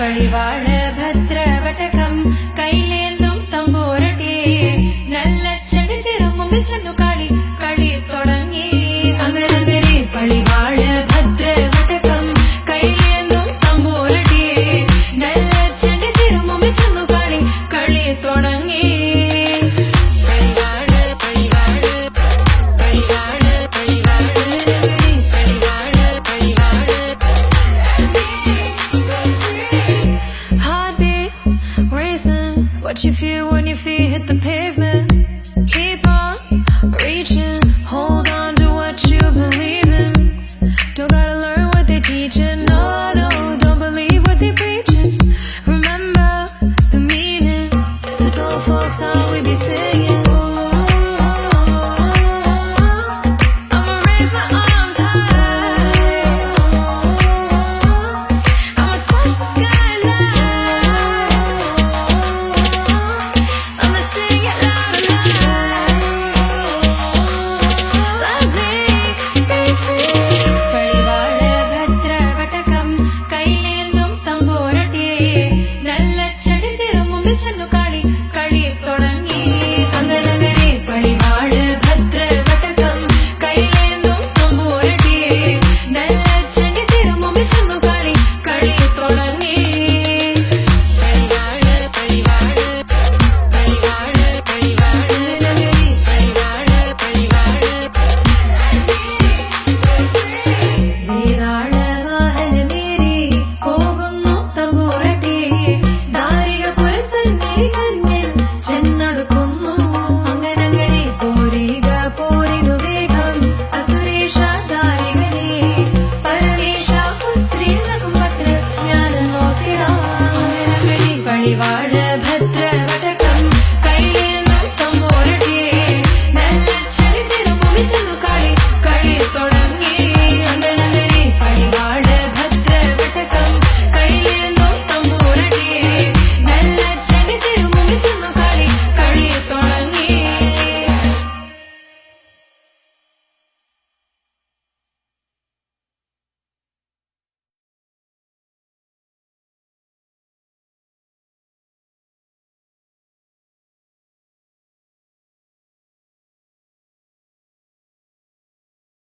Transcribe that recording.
പളിവാള ഭദ്രവടകം കൈലേന്തും തമ്പൂരട്ടി നല്ല ചെടിതിരും മുമ്പിൽ ചെന്നു കളി കളി തുടങ്ങി അങ്ങനെ പളിവാള ഭദ്രവടകം കൈലേന്തും തമ്പൂരട്ടി നല്ല ചെടിതിരും മുമ്പിൽ ചെന്നു കളി കളി തുടങ്ങി What you feel when your feet hit the pavement? Keep on reaching, hold on to what you believe in. Don't gotta learn what they teaching, no, don't believe what they preaching. Remember the meaning, this old folk song we be singing. I'ma raise my arms high, I'ma touch the sky. Bye.